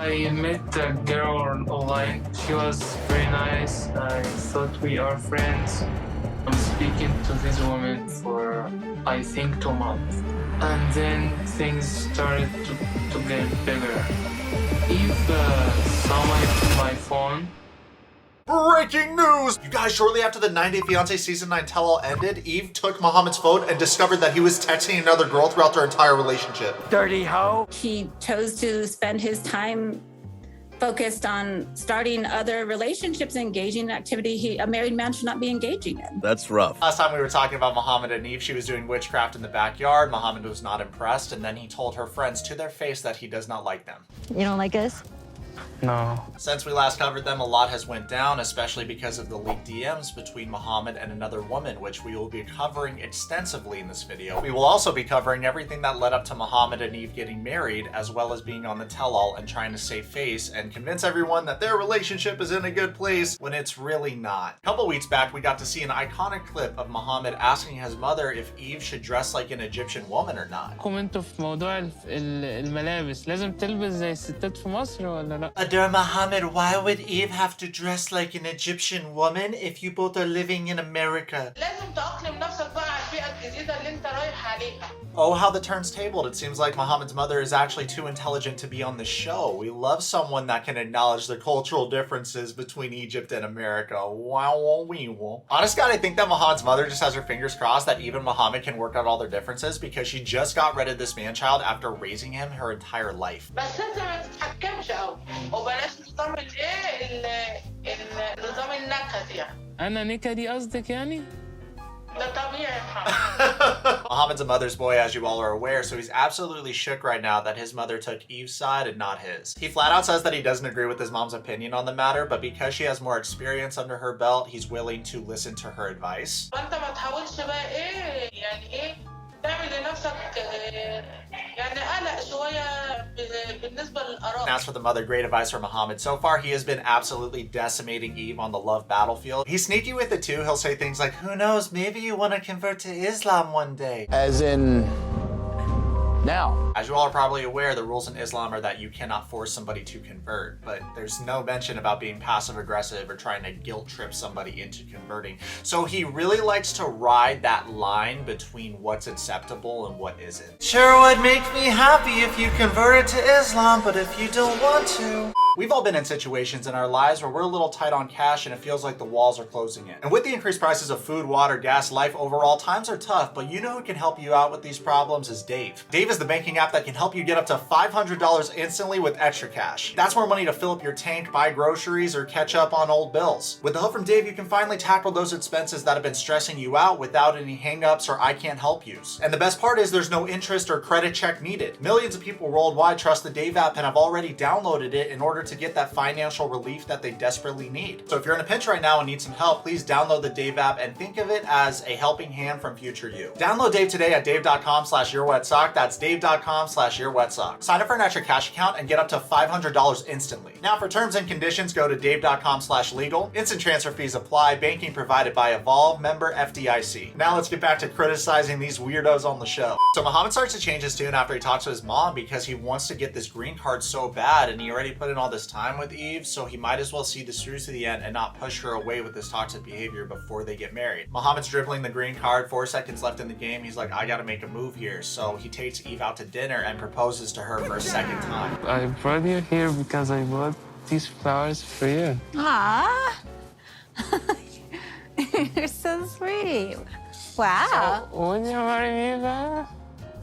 I met a girl online. She was very nice. I thought we are friends. I'm speaking to this woman for, I think, 2 months. And then things started to get bigger. If someone took my phone. Breaking news! You guys, shortly after the 9-Day Fiancé Season 9 tell-all ended, Eve took Mohamed's phone and discovered that he was texting another girl throughout their entire relationship. Dirty hoe! He chose to spend his time focused on starting other relationships, engaging in activity a married man should not be engaging in. That's rough. Last time we were talking about Mohamed and Eve, she was doing witchcraft in the backyard. Mohamed was not impressed, and then he told her friends to their face that he does not like them. You don't like us? No. Since we last covered them, a lot has went down, especially because of the leaked DMs between Mohamed and another woman, which we will be covering extensively in this video. We will also be covering everything that led up to Mohamed and Eve getting married, as well as being on the tell-all and trying to save face and convince everyone that their relationship is in a good place when it's really not. A couple weeks back, we got to see an iconic clip of Mohamed asking his mother if Eve should dress like an Egyptian woman or not. كومنتوا في موضوع الملابس لازم تلبس زي الستات في مصر ولا لا؟ Adar Mohamed, why would Eve have to dress like an Egyptian woman if you both are living in America? Oh, how the turn's tabled. It seems like Mohamed's mother is actually too intelligent to be on the show. We love someone that can acknowledge the cultural differences between Egypt and America. Wow, honest God, I think that Mohamed's mother just has her fingers crossed that Eve and Mohamed can work out all their differences because she just got rid of this man-child after raising him her entire life. أنا نكدي قصدك يعني؟ Mohamed's a mother's boy, as you all are aware, so he's absolutely shook right now that his mother took Eve's side and not his. He flat out says that he doesn't agree with his mom's opinion on the matter, but because she has more experience under her belt, he's willing to listen to her advice. As for the mother, great advice from Mohamed. So far, he has been absolutely decimating Eve on the love battlefield. He's sneaky with it too. He'll say things like, who knows, maybe you want to convert to Islam one day. As in... now. As you all are probably aware, the rules in Islam are that you cannot force somebody to convert, but there's no mention about being passive-aggressive or trying to guilt trip somebody into converting. So he really likes to ride that line between what's acceptable and what isn't. Sure would make me happy if you converted to Islam, but if you don't want to... We've all been in situations in our lives where we're a little tight on cash and it feels like the walls are closing in. And with the increased prices of food, water, gas, life overall, times are tough, but you know who can help you out with these problems is Dave. Dave is the banking app that can help you get up to $500 instantly with extra cash. That's more money to fill up your tank, buy groceries, or catch up on old bills. With the help from Dave, you can finally tackle those expenses that have been stressing you out without any hangups or I can't help yous. And the best part is there's no interest or credit check needed. Millions of people worldwide trust the Dave app and have already downloaded it in order to get that financial relief that they desperately need. So if you're in a pinch right now and need some help, please download the Dave app and think of it as a helping hand from future you. Download Dave today at dave.com/yourwetsock. That's dave.com/yourwetsock. Sign up for an extra cash account and get up to $500 instantly. Now for terms and conditions, go to dave.com/legal. Instant transfer fees apply. Banking provided by Evolve, member FDIC. Now let's get back to criticizing these weirdos on the show. So Mohamed starts to change his tune after he talks to his mom because he wants to get this green card so bad and he already put in all this time with Eve, so he might as well see this through to the end and not push her away with this toxic behavior before they get married. Mohamed's dribbling the green card, 4 seconds left in the game. He's like, I gotta make a move here. So he takes Eve out to dinner and proposes to her for a second time. I brought you here because I bought these flowers for you. Aww. You're so sweet. Wow. So, would you marry me, Bella?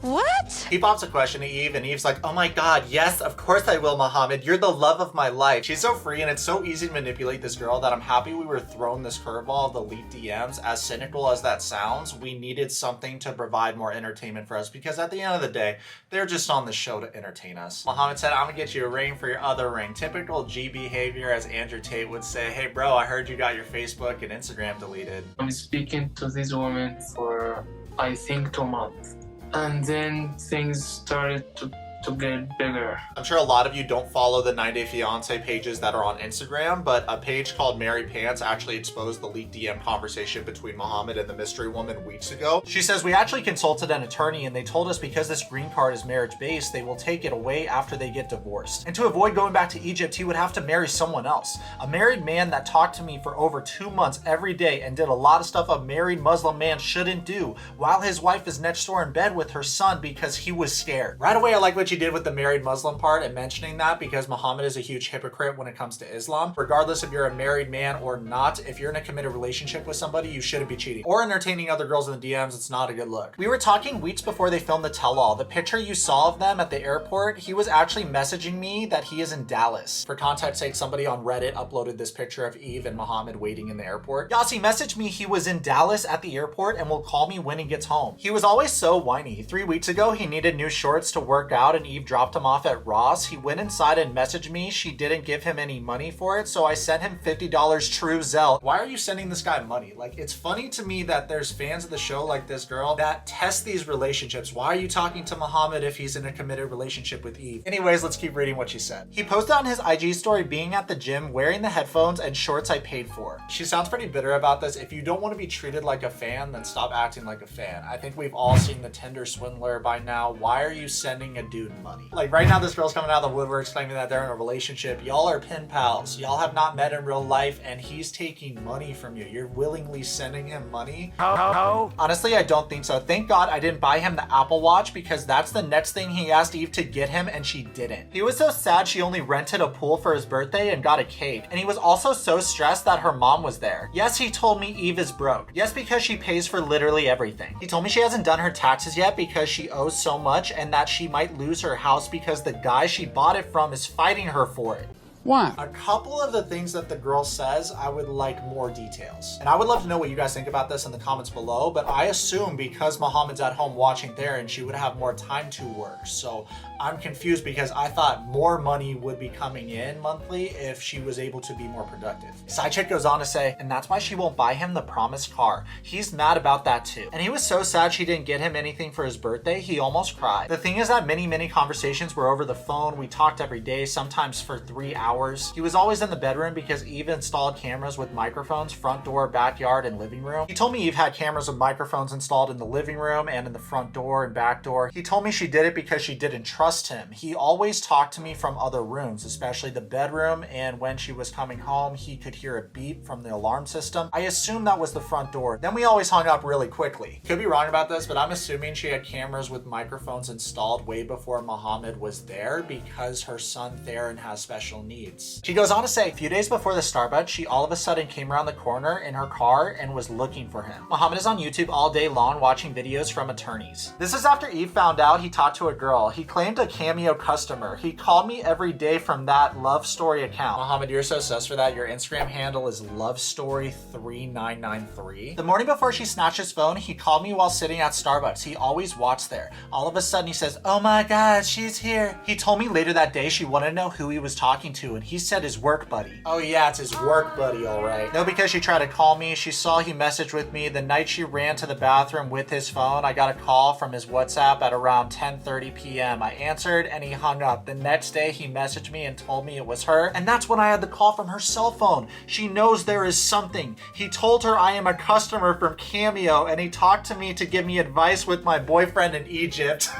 What? He pops a question to Eve, and Eve's like, oh my god, yes, of course I will, Mohamed. You're the love of my life. She's so free, and it's so easy to manipulate this girl that I'm happy we were thrown this curveball of the leaked DMs. As cynical as that sounds, we needed something to provide more entertainment for us, because at the end of the day, they're just on the show to entertain us. Mohamed said, I'm gonna get you a ring for your other ring. Typical G behavior, as Andrew Tate would say. Hey bro, I heard you got your Facebook and Instagram deleted. I'm speaking to this woman for, I think, 2 months. And then things started to to get bigger. I'm sure a lot of you don't follow the 9-Day Fiancé pages that are on Instagram, but a page called Mary Pants actually exposed the leaked DM conversation between Mohamed and the mystery woman weeks ago. She says, we actually consulted an attorney and they told us because this green card is marriage-based, they will take it away after they get divorced. And to avoid going back to Egypt, he would have to marry someone else. A married man that talked to me for over 2 months every day and did a lot of stuff a married Muslim man shouldn't do, while his wife is next door in bed with her son because he was scared. Right away, I like what you did with the married Muslim part and mentioning that, because Mohamed is a huge hypocrite when it comes to Islam. Regardless if you're a married man or not, if you're in a committed relationship with somebody, you shouldn't be cheating. Or entertaining other girls in the DMs, it's not a good look. We were talking weeks before they filmed the tell-all. The picture you saw of them at the airport, he was actually messaging me that he is in Dallas. For context sake, somebody on Reddit uploaded this picture of Eve and Mohamed waiting in the airport. Yassi messaged me he was in Dallas at the airport and will call me when he gets home. He was always so whiny. 3 weeks ago, he needed new shorts to work out and Eve dropped him off at Ross. He went inside and messaged me. She didn't give him any money for it, so I sent him $50 true Zelle. Why are you sending this guy money? Like, it's funny to me that there's fans of the show like this girl that test these relationships. Why are you talking to Mohamed if he's in a committed relationship with Eve? Anyways, let's keep reading what she said. He posted on his IG story being at the gym wearing the headphones and shorts I paid for. She sounds pretty bitter about this. If you don't want to be treated like a fan, then stop acting like a fan. I think we've all seen the Tinder swindler by now. Why are you sending a dude money? Like right now, this girl's coming out of the woodworks claiming that they're in a relationship. Y'all are pen pals. Y'all have not met in real life and he's taking money from you. You're willingly sending him money? Honestly, I don't think so. Thank God I didn't buy him the Apple Watch, because that's the next thing he asked Eve to get him and she didn't. He was so sad she only rented a pool for his birthday and got a cake. And he was also so stressed that her mom was there. Yes, he told me Eve is broke. Yes, because she pays for literally everything. He told me she hasn't done her taxes yet because she owes so much and that she might lose her house because the guy she bought it from is fighting her for it. Why? A couple of the things that the girl says, I would like more details. And I would love to know what you guys think about this in the comments below, but I assume because Mohamed's at home watching Tharan, she would have more time to work. So I'm confused because I thought more money would be coming in monthly if she was able to be more productive. Side chick goes on to say, and that's why she won't buy him the promised car. He's mad about that too. And he was so sad she didn't get him anything for his birthday, he almost cried. The thing is that many conversations were over the phone. We talked every day, sometimes for 3 hours. He was always in the bedroom because Eve installed cameras with microphones, front door, backyard, and living room. He told me Eve had cameras with microphones installed in the living room and in the front door and back door. He told me she did it because she didn't trust him. He always talked to me from other rooms, especially the bedroom, and when she was coming home, he could hear a beep from the alarm system. I assume that was the front door. Then we always hung up really quickly. Could be wrong about this, but I'm assuming she had cameras with microphones installed way before Mohamed was there because her son Tharan has special needs. She goes on to say, a few days before the Starbucks, she all of a sudden came around the corner in her car and was looking for him. Mohamed is on YouTube all day long watching videos from attorneys. This is after Eve found out he talked to a girl. He claimed a Cameo customer. He called me every day from that love story account. Mohamed, you're so sus for that. Your Instagram handle is lovestory3993. The morning before she snatched his phone, he called me while sitting at Starbucks. He always watched there. All of a sudden he says, oh my God, she's here. He told me later that day she wanted to know who he was talking to, and he said his work buddy. Oh yeah, it's his work buddy, all right. No, because she tried to call me. She saw he messaged with me. The night she ran to the bathroom with his phone, I got a call from his WhatsApp at around 10:30 p.m. I answered and he hung up. The next day he messaged me and told me it was her, and that's when I had the call from her cell phone. She knows there is something. He told her I am a customer from Cameo, and he talked to me to give me advice with my boyfriend in Egypt.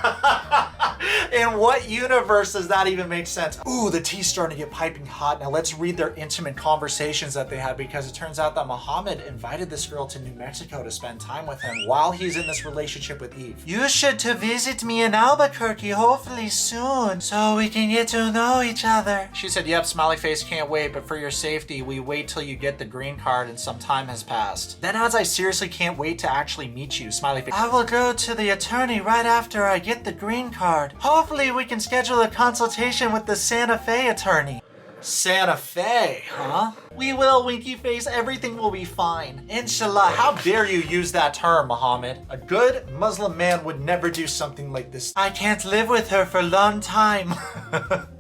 In what universe does that even make sense? Ooh, the tea's starting to get piping hot. Now let's read their intimate conversations that they had, because it turns out that Mohamed invited this girl to New Mexico to spend time with him while he's in this relationship with Eve. You should to visit me in Albuquerque, hopefully soon, so we can get to know each other. She said, yep, smiley face, can't wait, but for your safety, we wait till you get the green card and some time has passed. Then adds, I seriously can't wait to actually meet you, smiley face. I will go to the attorney right after I get the green card. Hopefully we can schedule a consultation with the Santa Fe attorney. Santa Fe, huh? We will, winky face. Everything will be fine. Inshallah. How dare you use that term, Mohamed? A good Muslim man would never do something like this. I can't live with her for a long time.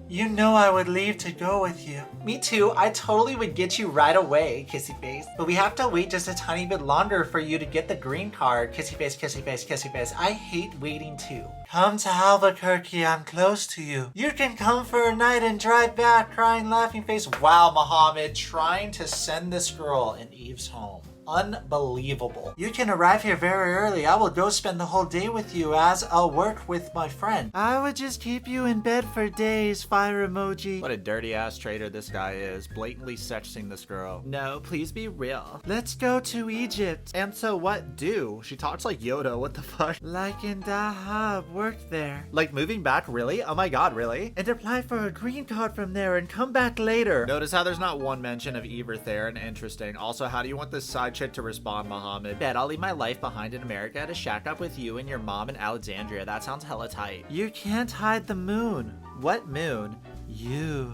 You know I would leave to go with you. Me too. I totally would get you right away, kissy face. But we have to wait just a tiny bit longer for you to get the green card. Kissy face, kissy face, kissy face. I hate waiting too. Come to Albuquerque. I'm close to you. You can come for a night and drive back, crying, laughing face. Wow, Mohamed, trying to send this girl in Eve's home. Unbelievable. You can arrive here very early. I will go spend the whole day with you as I'll work with my friend. I would just keep you in bed for days, fire emoji. What a dirty ass traitor this guy is, blatantly sexting this girl. No, please be real. Let's go to Egypt. And so what do? She talks like Yoda, what the fuck? Like in Dahab, worked there. Like moving back, really? Oh my god, really? And apply for a green card from there and come back later. Notice how there's not one mention of Eve or Tharan. Interesting. Also, how do you want this side chick to respond, Mohamed? Bet I'll leave my life behind in America to shack up with you and your mom in Alexandria. That sounds hella tight. You can't hide the moon. What moon? You.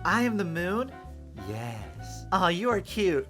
I am the moon? Yes. Aw, you are cute.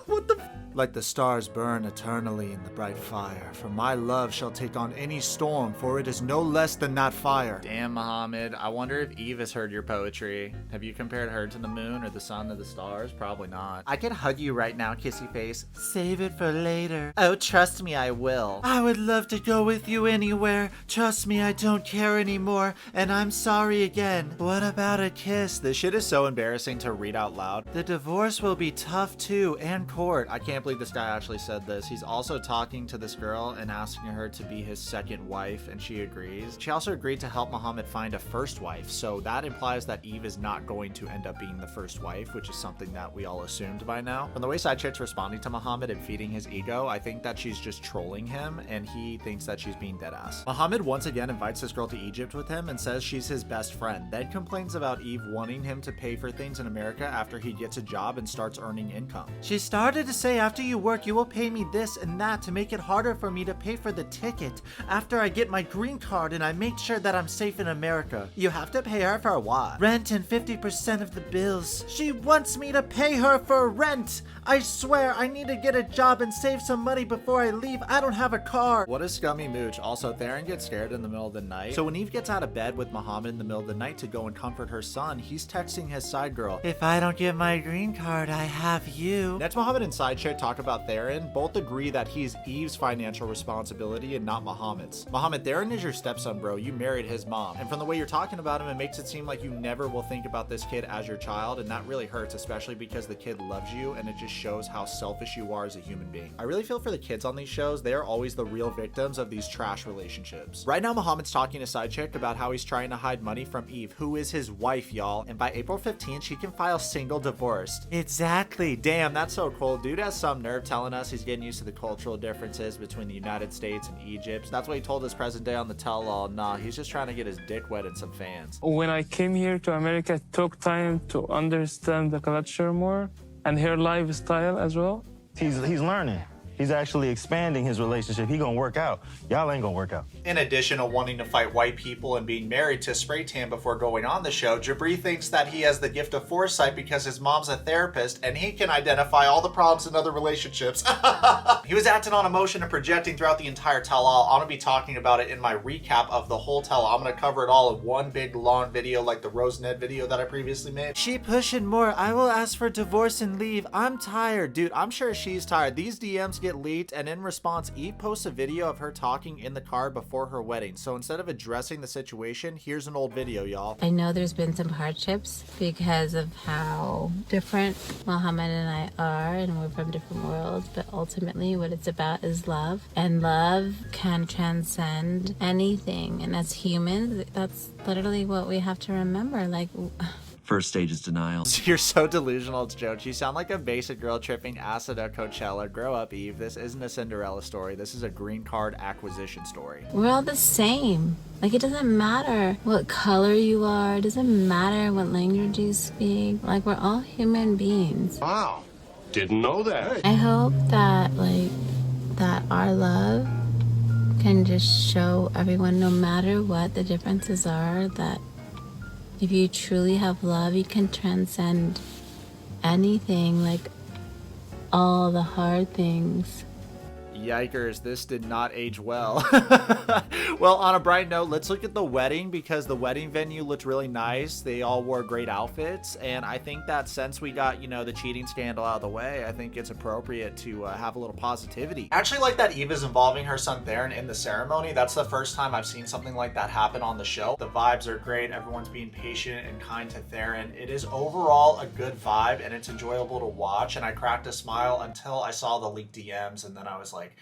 What the Like the stars burn eternally in the bright fire, for my love shall take on any storm, for it is no less than that fire. Damn, Mohamed, I wonder if Eve has heard your poetry. Have you compared her to the moon or the sun to the stars? Probably not. I could hug you right now, kissy face. Save it for later. Oh, trust me, I will. I would love to go with you anywhere. Trust me, I don't care anymore, and I'm sorry again. What about a kiss? This shit is so embarrassing to read out loud. The divorce will be tough too, and court. I can't believe this guy actually said this. He's also talking to this girl and asking her to be his second wife, and she agrees. She also agreed to help Mohamed find a first wife, so that implies that Eve is not going to end up being the first wife, which is something that we all assumed by now. From the way side chick's responding to Mohamed and feeding his ego, I think that she's just trolling him, and he thinks that she's being deadass. Mohamed once again invites this girl to Egypt with him and says she's his best friend, then complains about Eve wanting him to pay for things in America after he gets a job and starts earning income. She started to say, after you work, you will pay me this and that to make it harder for me to pay for the ticket after I get my green card and I make sure that I'm safe in America. You have to pay her for what? Rent and 50% of the bills. She wants me to pay her for rent. I swear I need to get a job and save some money before I leave. I don't have a car. What a scummy mooch. Also, Tharan gets scared in the middle of the night. So when Eve gets out of bed with Mohamed in the middle of the night to go and comfort her son, he's texting his side girl, if I don't get my green card, I have you. Next, Mohamed and side chick talk about Tharan. Both agree that he's Eve's financial responsibility and not Mohamed's. Mohamed, Tharan is your stepson, bro. You married his mom. And from the way you're talking about him, it makes it seem like you never will think about this kid as your child, and that really hurts, especially because the kid loves you, and it just shows how selfish you are as a human being. I really feel for the kids on these shows. They are always the real victims of these trash relationships. Right now, Mohamed's talking to side chick about how he's trying to hide money from Eve, who is his wife, y'all, and by April 15th, she can file single divorced. Exactly. Damn, that's so cool. Dude has some nerve telling us he's getting used to the cultural differences between the United States and Egypt. That's what he told us present day on the tell-all. Nah, he's just trying to get his dick wet in some fans. When I came here to America, it took time to understand the culture more and her lifestyle as well. He's learning. He's actually expanding his relationship. He gonna work out. Y'all ain't gonna work out. In addition to wanting to fight white people and being married to spray tan before going on the show, Jabri thinks that he has the gift of foresight because his mom's a therapist and he can identify all the problems in other relationships. He was acting on emotion and projecting throughout the entire tell-all. I'm gonna be talking about it in my recap of the whole tell-all. I'm gonna cover it all in one big long video like the Rose Ned video that I previously made. She pushing more. I will ask for divorce and leave. I'm tired. Dude, I'm sure she's tired. These DMs get leaked, and in response, Eve posts a video of her talking in the car before her wedding. So instead of addressing the situation, here's an old video, y'all. I know there's been some hardships because of how different Mohamed and I are, and we're from different worlds, but ultimately what it's about is love, and love can transcend anything, and as humans, that's literally what we have to remember. Like, first stage is denial. You're so delusional, it's jokes. You sound like a basic girl tripping acid at Coachella. Grow up, Eve. This isn't a Cinderella story. This is a green card acquisition story. we're all the same. Like, it doesn't matter what color you are. It doesn't matter what language you speak. Like, we're all human beings. Wow. Didn't know that. I hope that, like, that our love can just show everyone, no matter what the differences are, that if you truly have love, you can transcend anything, like all the hard things. Yikers, this did not age well. Well, on a bright note, let's look at the wedding, because the wedding venue looked really nice. They all wore great outfits, and I think that since we got, you know, the cheating scandal out of the way, I think it's appropriate to have a little positivity. I actually like that Eve is involving her son Tharan in the ceremony. That's the first time I've seen something like that happen on the show. The vibes are great. Everyone's being patient and kind to Tharan. It is overall a good vibe, and it's enjoyable to watch, and I cracked a smile until I saw the leaked DMs, and then I was like,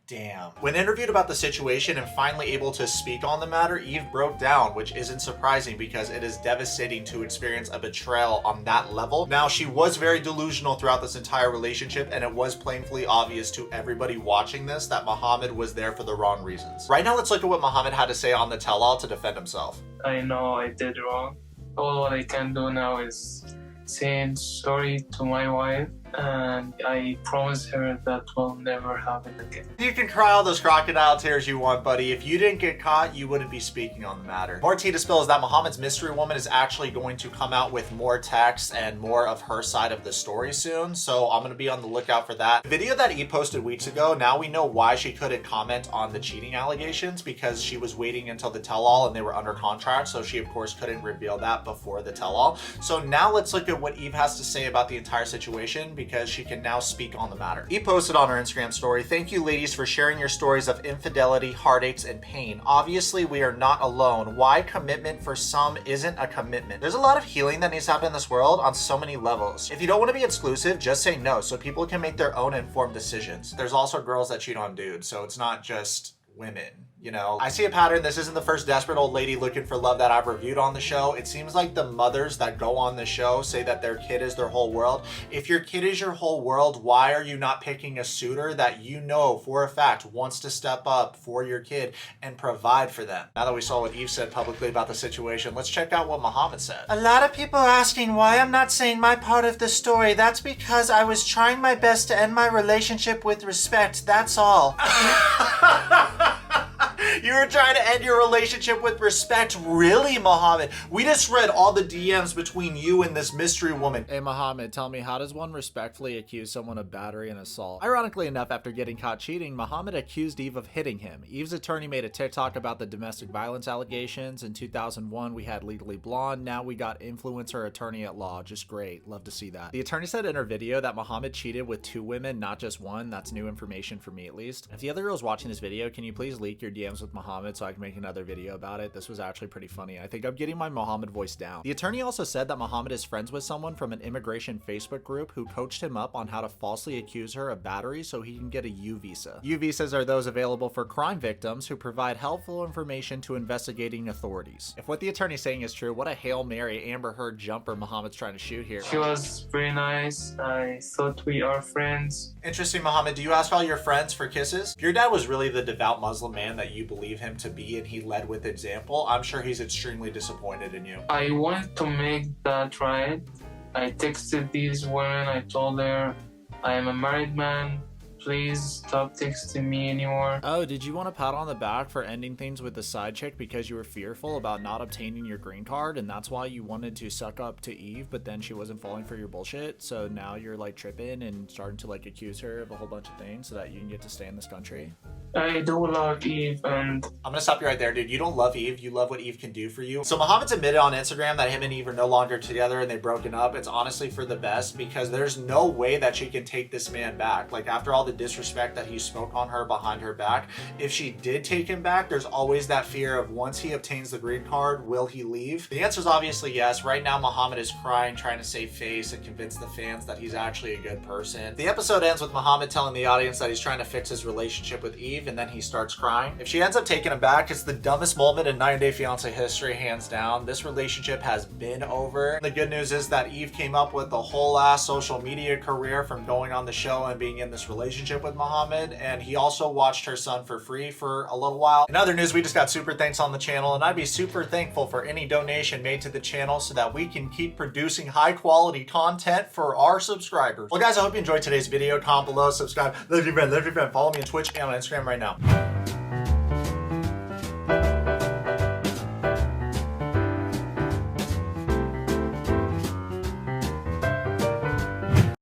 damn. When interviewed about the situation and finally able to speak on the matter, Eve broke down, which isn't surprising because it is devastating to experience a betrayal on that level. Now, she was very delusional throughout this entire relationship, and it was plainly obvious to everybody watching this that Mohamed was there for the wrong reasons. Right now, let's look at what Mohamed had to say on the tell-all to defend himself. I know I did wrong. All what I can do now is saying sorry to my wife, and I promise her that will never happen again. You can cry all those crocodile tears you want, buddy. If you didn't get caught, you wouldn't be speaking on the matter. More tea to spill is that Mohamed's mystery woman is actually going to come out with more texts and more of her side of the story soon, so I'm going to be on the lookout for that. The video that Eve posted weeks ago, now we know why she couldn't comment on the cheating allegations, because she was waiting until the tell-all and they were under contract, so she of course couldn't reveal that before the tell-all. So now let's look at what Eve has to say about the entire situation, because she can now speak on the matter. Eve posted on her Instagram story, "Thank you ladies for sharing your stories of infidelity, heartaches, and pain. Obviously, we are not alone. Why commitment for some isn't a commitment? There's a lot of healing that needs to happen in this world on so many levels. If you don't want to be exclusive, just say no so people can make their own informed decisions. There's also girls that cheat on dudes, so it's not just women. You know, I see a pattern. This isn't the first desperate old lady looking for love that I've reviewed on the show. It seems like the mothers that go on the show say that their kid is their whole world. If your kid is your whole world, why are you not picking a suitor that you know for a fact wants to step up for your kid and provide for them?" Now that we saw what Eve said publicly about the situation, let's check out what Mohamed said. "A lot of people asking why I'm not saying my part of the story. That's because I was trying my best to end my relationship with respect. That's all." You were trying to end your relationship with respect? Really, Mohamed? We just read all the DMs between you and this mystery woman. Hey, Mohamed, tell me, how does one respectfully accuse someone of battery and assault? Ironically enough, after getting caught cheating, Mohamed accused Eve of hitting him. Eve's attorney made a TikTok about the domestic violence allegations. In 2001, we had Legally Blonde. Now we got influencer attorney at law. Just great. Love to see that. The attorney said in her video that Mohamed cheated with 2 women, not just 1. That's new information for me, at least. If the other girls watching this video, can you please leak your DMs with Mohamed so I can make another video about it? This was actually pretty funny. I think I'm getting my Mohamed voice down. The attorney also said that Mohamed is friends with someone from an immigration Facebook group who coached him up on how to falsely accuse her of battery so he can get a U visa. U visas are those available for crime victims who provide helpful information to investigating authorities. If what the attorney's saying is true, what a Hail Mary Amber Heard jumper Mohamed's trying to shoot here. She was very nice. I thought we are friends. Interesting, Mohamed. Do you ask all your friends for kisses? If your dad was really the devout Muslim man that you believe him to be and he led with example, I'm sure he's extremely disappointed in you. I wanted to make that right. I texted these women. I told her, I am a married man. Please stop texting me anymore. Oh, did you want a pat on the back for ending things with the side chick because you were fearful about not obtaining your green card, and that's why you wanted to suck up to Eve, but then she wasn't falling for your bullshit? So now you're like tripping and starting to like accuse her of a whole bunch of things so that you can get to stay in this country? I do love Eve, and I'm gonna stop you right there, dude. You don't love Eve, you love what Eve can do for you. So Mohamed's admitted on Instagram that him and Eve are no longer together and they've broken up. It's honestly for the best because there's no way that she can take this man back. Like, after all the disrespect that he spoke on her behind her back, if she did take him back, there's always that fear of once he obtains the green card, will he leave? The answer is obviously yes. Right now, Mohamed is crying, trying to save face and convince the fans that he's actually a good person. The episode ends with Mohamed telling the audience that he's trying to fix his relationship with Eve, and then he starts crying. If she ends up taking him back, it's the dumbest moment in 90 Day Fiancé history, hands down. This relationship has been over. The good news is that Eve came up with a whole ass social media career from going on the show and being in this relationship with Mohamed, and he also watched her son for free for a little while. In other news, we just got super thanks on the channel, and I'd be super thankful for any donation made to the channel so that we can keep producing high quality content for our subscribers. Well guys, I hope you enjoyed today's video. Comment below, subscribe, love your friend, follow me on Twitch and on Instagram right now.